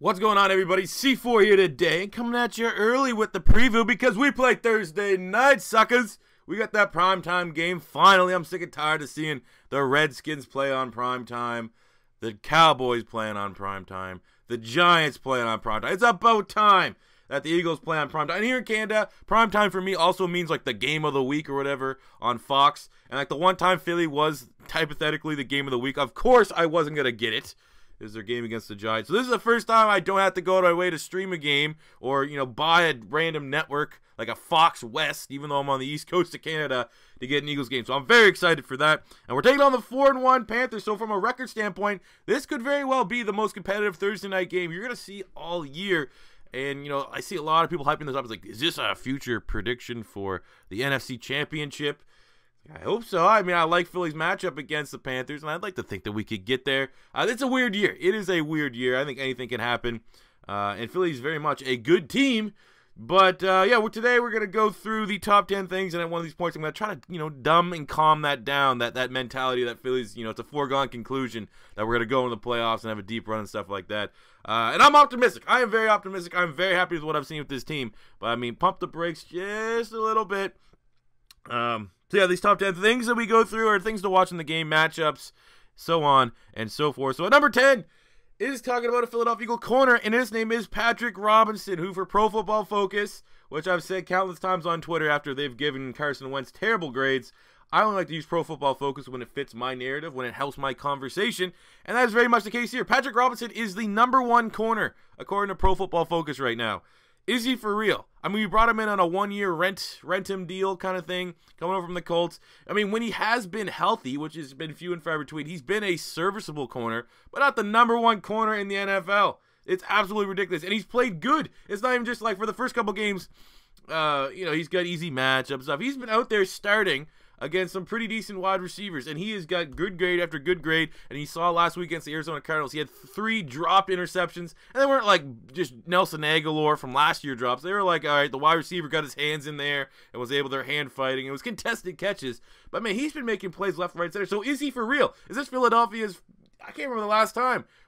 What's going on, everybody? C4 here today, coming at you early with the preview because we play Thursday night, suckers. We got that primetime game finally. I'm sick and tired of seeing the Redskins play on primetime, the Cowboys playing on primetime, the Giants playing on primetime. It's about time that the Eagles play on primetime. And here in Canada, primetime for me also means like the game of the week or whatever on Fox. And like the one time Philly was hypothetically the game of the week, of course I wasn't going to get it. Is their game against the Giants. So this is the first time I don't have to go to my way to stream a game or, buy a random network like a Fox West, even though I'm on the East Coast of Canada, to get an Eagles game. So I'm very excited for that. And we're taking on the 4-1 Panthers. So from a record standpoint, this could very well be the most competitive Thursday night game you're going to see all year. And, I see a lot of people hyping this up. It's like, is this a future prediction for the NFC Championship? I hope so. I mean, I like Philly's matchup against the Panthers, and I'd like to think that we could get there. It's a weird year. It is a weird year. I think anything can happen. And Philly's very much a good team. But, today we're going to go through the top 10 things, and at one of these points I'm going to try to, dumb and calm that down, that mentality that Philly's, it's a foregone conclusion that we're going to go into the playoffs and have a deep run and stuff like that. And I'm optimistic. I am very optimistic. I'm very happy with what I've seen with this team. But, I mean, pump the brakes just a little bit. So yeah, these top 10 things that we go through are things to watch in the game, matchups, so on and so forth. So at number 10 is talking about a Philadelphia Eagle corner, and his name is Patrick Robinson, who for Pro Football Focus, which I've said countless times on Twitter after they've given Carson Wentz terrible grades, I only like to use Pro Football Focus when it fits my narrative, when it helps my conversation, and that is very much the case here. Patrick Robinson is the #1 corner, according to Pro Football Focus right now. Is he for real? I mean, we brought him in on a one-year rent him deal kind of thing, coming over from the Colts. I mean, when he has been healthy, which has been few and far between, he's been a serviceable corner, but not the #1 corner in the NFL. It's absolutely ridiculous, and he's played good. It's not even just like for the first couple games, he's got easy matchup stuff. He's been out there starting against some pretty decent wide receivers, and he has got good grade after good grade, and he saw last week against the Arizona Cardinals, he had 3 dropped interceptions, and they weren't like just Nelson Aguilar from last year drops. They were like, all right, the wide receiver got his hands in there and was able to hand fighting. It was contested catches, but man, he's been making plays left, right, center. So is he for real? Is this Philadelphia's, I can't remember the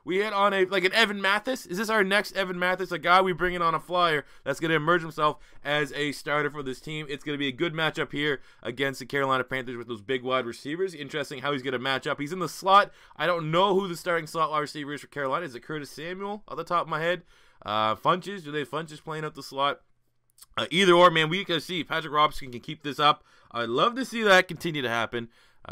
an Evan Mathis? Is this our next Evan Mathis, a guy we bring in on a flyer that's going to emerge himself as a starter for this team? It's going to be a good matchup here against the Carolina Panthers with those big wide receivers. Interesting how he's going to match up. He's in the slot. I don't know who the starting slot wide receiver is for Carolina. Is it Curtis Samuel off the top of my head? Funches? Do they have Funches playing up the slot? Either or, man, we can see Patrick Robinson can keep this up. I'd love to see that continue to happen.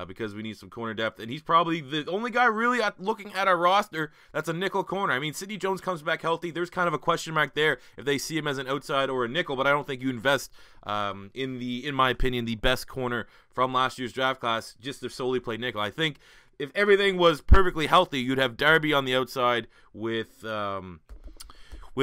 Because we need some corner depth, and he's probably the only guy really looking at our roster that's a nickel corner. I mean, Sidney Jones comes back healthy. There's kind of a question mark there if they see him as an outside or a nickel, but I don't think you invest in my opinion, the best corner from last year's draft class just to solely play nickel. I think if everything was perfectly healthy, you'd have Darby on the outside with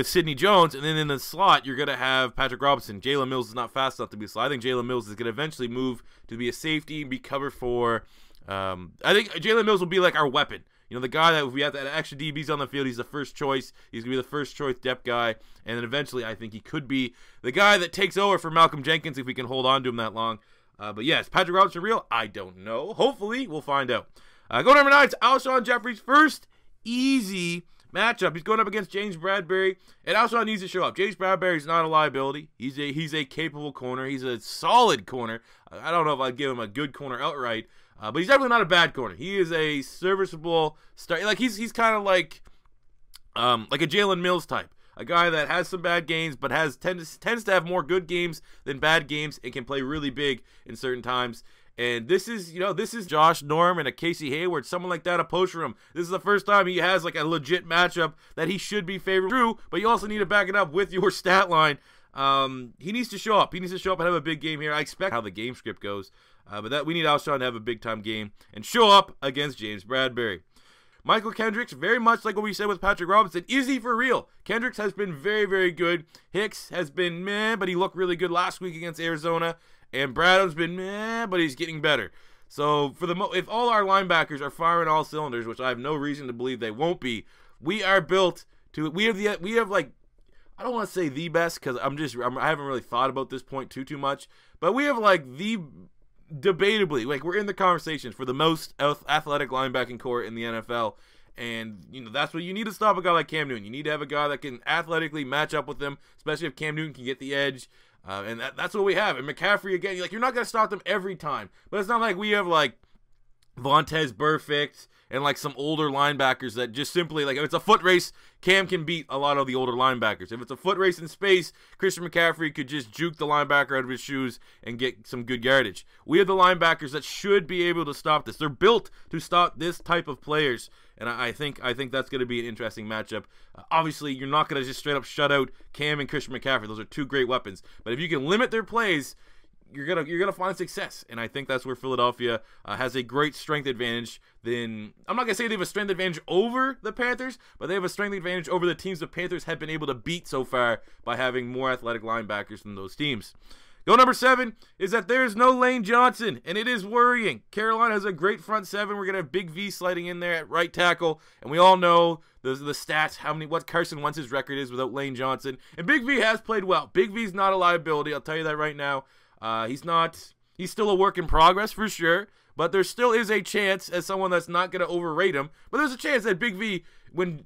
Sidney Jones, and then in the slot, you're going to have Patrick Robinson. Jalen Mills is not fast enough to be a slot. I think Jalen Mills is going to eventually move to be a safety and be covered for I think Jalen Mills will be like our weapon. The guy that if we have that extra DBs on the field, he's the first choice. He's going to be the first choice depth guy, and then eventually I think he could be the guy that takes over for Malcolm Jenkins if we can hold on to him that long. But yes, Patrick Robinson real? I don't know. Hopefully, we'll find out. Go number 9, it's Alshon Jeffrey's first easy matchup. He's going up against James Bradberry, and Alshon needs to show up. James Bradberry is not a liability. He's a capable corner. He's a solid corner. I don't know if I'd give him a good corner outright, but he's definitely not a bad corner. He is a serviceable start. Like he's kind of like a Jalen Mills type, a guy that has some bad games, but tends to have more good games than bad games, and can play really big in certain times. And this is Josh Norman, a Casey Hayward, someone like that, a post for him. This is the first time he has like a legit matchup that he should be favored through, but you also need to back it up with your stat line. He needs to show up. He needs to show up and have a big game here. I expect how the game script goes, but that we need Alshon to have a big-time game and show up against James Bradberry. Michael Kendricks, very much like what we said with Patrick Robinson. Is he for real? Kendricks has been very, very good. Hicks has been meh, but he looked really good last week against Arizona. And Bradham's been meh, but he's getting better. So if all our linebackers are firing all cylinders, which I have no reason to believe they won't be, we are built to. We have like, I don't want to say the best because I haven't really thought about this point too much, but we have like the debatably, like we're in the conversations for the most athletic linebacking core in the NFL. And, that's what you need to stop a guy like Cam Newton. You need to have a guy that can athletically match up with him, especially if Cam Newton can get the edge. And that's what we have. And McCaffrey, again, you're not going to stop them every time. But it's not like we have, Vontaze Burfict and, some older linebackers that just simply, if it's a foot race, Cam can beat a lot of the older linebackers. If it's a foot race in space, Christian McCaffrey could just juke the linebacker out of his shoes and get some good yardage. We have the linebackers that should be able to stop this. They're built to stop this type of players. And I think that's going to be an interesting matchup. Obviously, you're not going to just straight up shut out Cam and Christian McCaffrey. Those are two great weapons. But if you can limit their plays, you're gonna find success. And I think that's where Philadelphia has a great strength advantage. I'm not gonna say they have a strength advantage over the Panthers, but they have a strength advantage over the teams the Panthers have been able to beat so far by having more athletic linebackers than those teams. Go number 7 is that there's no Lane Johnson, and it is worrying. Carolina has a great front 7. We're going to have Big V sliding in there at right tackle, and we all know the stats, what Carson Wentz's record is without Lane Johnson. And Big V has played well. Big V's not a liability, I'll tell you that right now. He's still a work in progress for sure, but there still is a chance, as someone that's not going to overrate him, but there's a chance that Big V,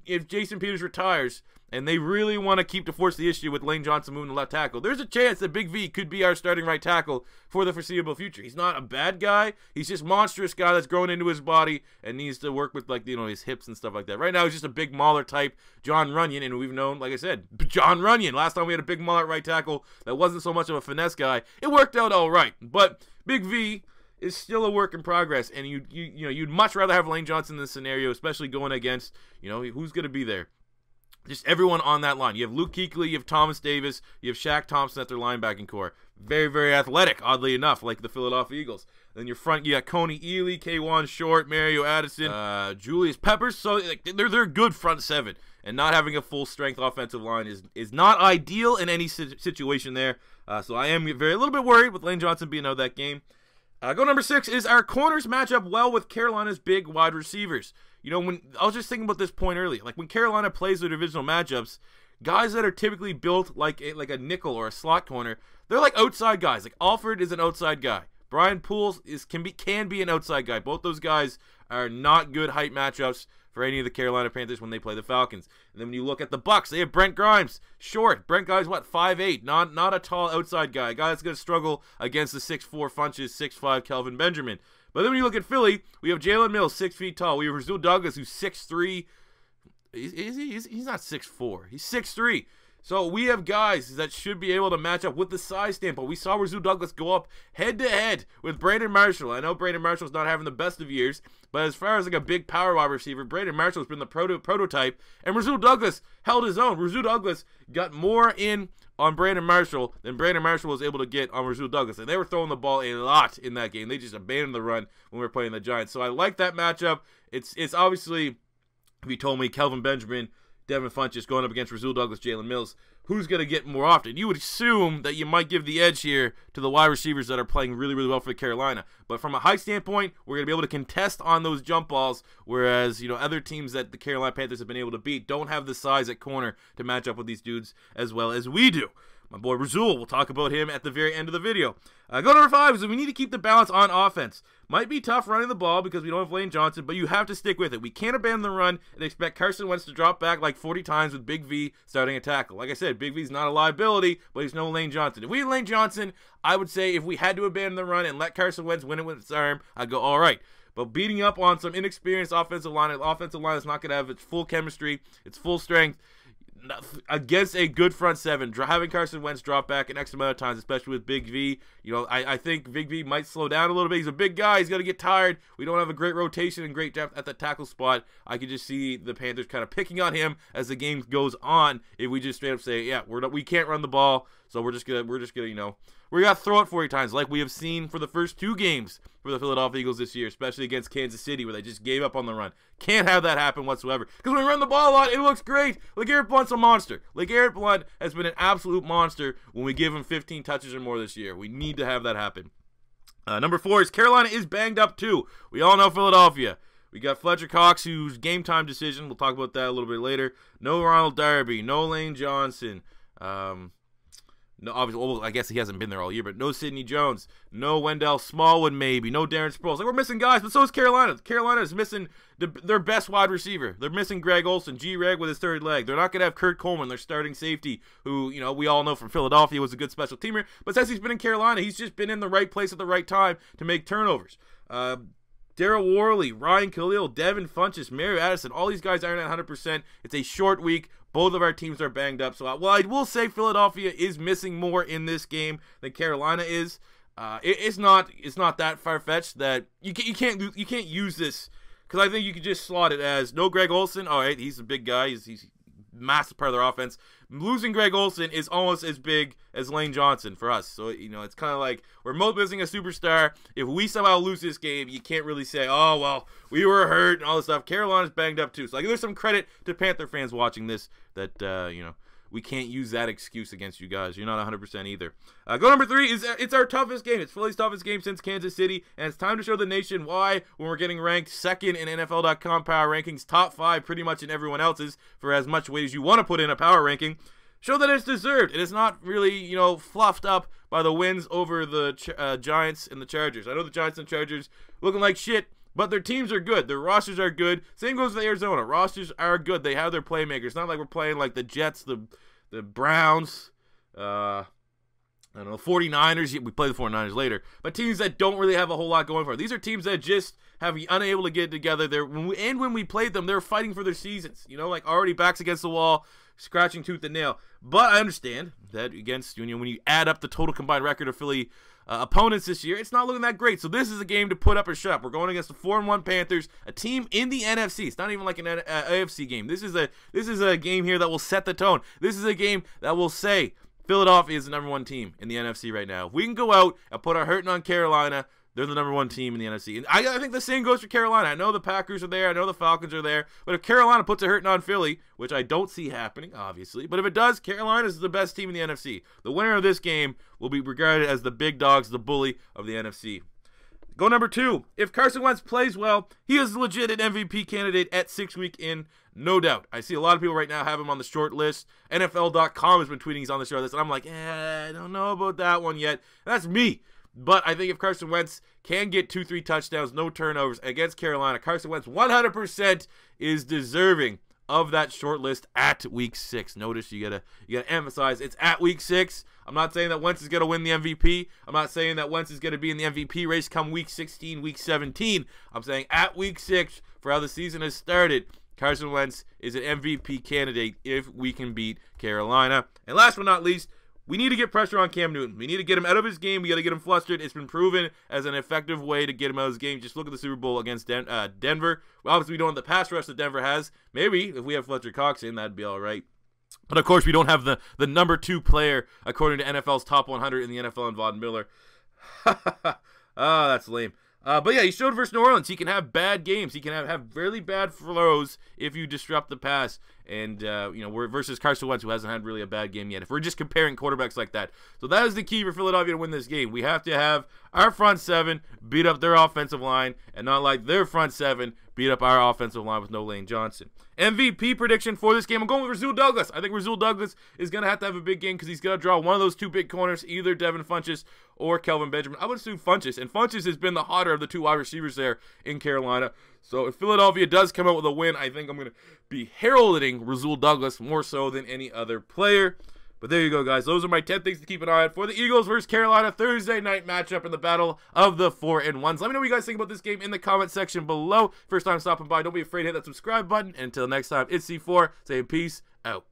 if Jason Peters retires, and they really want to keep to force the issue with Lane Johnson moving to left tackle, there's a chance that Big V could be our starting right tackle for the foreseeable future. He's not a bad guy. He's just a monstrous guy that's grown into his body and needs to work with, his hips and stuff like that. Right now, he's just a big mauler type, John Runyon, and we've known, like I said, John Runyon. Last time we had a big mauler at right tackle that wasn't so much of a finesse guy. It worked out all right, but Big V is still a work in progress, and you'd much rather have Lane Johnson in this scenario, especially going against, who's going to be there? Just everyone on that line. You have Luke Kuechly, you have Thomas Davis, you have Shaq Thompson at their linebacking core. Very, very athletic, oddly enough, like the Philadelphia Eagles. Then your front, you got Coney Ely, K1 Short, Mario Addison, Julius Peppers. So they're a good front 7. And not having a full-strength offensive line is not ideal in any situation there. So I am a little bit worried with Lane Johnson being out of that game. Go number 6 is our corners match up well with Carolina's big wide receivers. When I was just thinking about this point earlier, when Carolina plays their divisional matchups, guys that are typically built like a nickel or a slot corner, they're like outside guys. Like Alford is an outside guy. Brian Pools can be an outside guy. Both those guys are not good height matchups for any of the Carolina Panthers when they play the Falcons. And then when you look at the Bucks, they have Brent Grimes, short. Brent Grimes, 5'8", not a tall outside guy. A guy that's going to struggle against the 6'4", Funches, 6'5", Kelvin Benjamin. But then when you look at Philly, we have Jalen Mills, 6 feet tall. We have Rasul Douglas, who's 6'3". He's not 6'4". He's 6'3". So we have guys that should be able to match up with the size standpoint. We saw Rasul Douglas go up head-to-head with Brandon Marshall. I know Brandon Marshall's not having the best of years, but as far as a big power wide receiver, Brandon Marshall's been the prototype, and Rasul Douglas held his own. Rasul Douglas got more in on Brandon Marshall than Brandon Marshall was able to get on Rasul Douglas, and they were throwing the ball a lot in that game. They just abandoned the run when we were playing the Giants. So I like that matchup. It's obviously, if you told me Kelvin Benjamin, Devin Funches going up against Rasul Douglas, Jalen Mills, who's going to get more often? You would assume that you might give the edge here to the wide receivers that are playing really, really well for Carolina. But from a height standpoint, we're going to be able to contest on those jump balls, whereas other teams that the Carolina Panthers have been able to beat don't have the size at corner to match up with these dudes as well as we do. My boy Rasul, we'll talk about him at the very end of the video. Go number 5 is that we need to keep the balance on offense. Might be tough running the ball because we don't have Lane Johnson, but you have to stick with it. We can't abandon the run and expect Carson Wentz to drop back 40 times with Big V starting a tackle. Like I said, Big V's not a liability, but he's no Lane Johnson. If we had Lane Johnson, I would say if we had to abandon the run and let Carson Wentz win it with his arm, I'd go, all right. But beating up on some inexperienced offensive line, an offensive line that's not going to have its full chemistry, its full strength, against a good front 7, having Carson Wentz drop back an X amount of times, especially with Big V. I think Big V might slow down a little bit. He's a big guy. He's going to get tired. We don't have a great rotation and great depth at the tackle spot. I could just see the Panthers kind of picking on him as the game goes on if we just straight up say, yeah, we can't run the ball, so we're just gonna we got to throw it 40 times like we have seen for the first 2 games for the Philadelphia Eagles this year, especially against Kansas City where they just gave up on the run. Can't have that happen whatsoever. Because when we run the ball a lot, it looks great. LeGarrette Blount's a monster. LeGarrette Blount has been an absolute monster when we give him 15 touches or more this year. We need to have that happen. Number 4 is Carolina is banged up too. We all know Philadelphia. We got Fletcher Cox, who's game time decision. We'll talk about that a little bit later. No Ronald Darby. No Lane Johnson. No, obviously, well, I guess he hasn't been there all year, but no Sidney Jones, no Wendell Smallwood, maybe, no Darren Sproles. Like, we're missing guys, but so is Carolina. Carolina is missing their best wide receiver. They're missing Greg Olsen, G-Reg with his third leg. They're not going to have Kurt Coleman, their starting safety, who, we all know from Philadelphia was a good special teamer. But since he's been in Carolina, he's just been in the right place at the right time to make turnovers. Darryl Worley, Ryan Khalil, Devin Funchess, Mario Addison, all these guys aren't at 100%. It's a short week. Both of our teams are banged up. So, I will say Philadelphia is missing more in this game than Carolina is. It's not that far-fetched that you can't use this, because I think you could just slot it as no Greg Olsen. All right, he's a big guy. He's a massive part of their offense. Losing Greg Olsen is almost as big as Lane Johnson for us. So, it's kind of like we're both missing a superstar. If we somehow lose this game, you can't really say, oh, well, we were hurt and all this stuff. Carolina's banged up too. So, there's some credit to Panther fans watching this that, we can't use that excuse against you guys. You're not 100% either. Goal number 3 is it's our toughest game. It's Philly's toughest game since Kansas City, and it's time to show the nation why when we're getting ranked second in NFL.com power rankings, top 5 pretty much in everyone else's for as much weight as you want to put in a power ranking. Show that it's deserved. It is not really, fluffed up by the wins over the Giants and the Chargers. I know the Giants and Chargers looking like shit, but their teams are good. Their rosters are good. Same goes for Arizona. Rosters are good. They have their playmakers. It's not like we're playing like the Jets, the Browns, I don't know, 49ers. We play the 49ers later. But teams that don't really have a whole lot going for them. These are teams that just have been unable to get it together. When we played them, they're fighting for their seasons. Already backs against the wall, scratching tooth and nail. But I understand that against, when you add up the total combined record of Philly opponents this year, it's not looking that great. So this is a game to put up or shut up. We're going against the 4-1 Panthers, a team in the NFC. It's not even like an AFC game. This is a game here that will set the tone. This is a game that will say Philadelphia is the #1 team in the NFC right now. If we can go out and put our hurting on Carolina, they're the #1 team in the NFC. And I think the same goes for Carolina. I know the Packers are there. I know the Falcons are there. But if Carolina puts a hurting on Philly, which I don't see happening, obviously, but if it does, Carolina is the best team in the NFC. The winner of this game will be regarded as the big dogs, the bully of the NFC. Goal number 2. If Carson Wentz plays well, he is legit an MVP candidate at 6 week in, no doubt. I see a lot of people right now have him on the short list. NFL.com has been tweeting he's on the short list, and I'm like, I don't know about that one yet. And that's me. But I think if Carson Wentz can get 2-3 touchdowns, no turnovers against Carolina, Carson Wentz 100% is deserving of that short list at week 6. Notice you gotta emphasize it's at week 6. I'm not saying that Wentz is gonna win the MVP. I'm not saying that Wentz is gonna be in the MVP race come week 16, week 17. I'm saying at week 6 for how the season has started, Carson Wentz is an MVP candidate if we can beat Carolina. And last but not least, we need to get pressure on Cam Newton. We need to get him out of his game. We got to get him flustered. It's been proven as an effective way to get him out of his game. Just look at the Super Bowl against Denver. Well, obviously, we don't have the pass rush that Denver has. Maybe if we have Fletcher Cox in, that'd be all right. But, of course, we don't have the #2 player, according to NFL's top 100 in the NFL, and Von Miller. That's lame. But yeah, he showed versus New Orleans. He can have bad games. He can have really bad throws if you disrupt the pass. And, we're versus Carson Wentz, who hasn't had really a bad game yet. If we're just comparing quarterbacks like that. So that is the key for Philadelphia to win this game. We have to have our front 7 beat up their offensive line and not like their front 7 beat up our offensive line with no Lane Johnson. MVP prediction for this game, I'm going with Rasul Douglas. I think Rasul Douglas is going to have a big game because he's going to draw one of those 2 big corners, either Devin Funchess or Kelvin Benjamin. I would assume Funchess, and Funchess has been the hotter of the 2 wide receivers there in Carolina. So if Philadelphia does come out with a win, I think I'm going to be heralding Rasul Douglas more so than any other player. But there you go, guys. Those are my 10 things to keep an eye on for the Eagles versus Carolina Thursday night matchup in the battle of the 4-1s. Let me know what you guys think about this game in the comment section below. First time stopping by, don't be afraid to hit that subscribe button. And until next time, it's C4 saying peace out.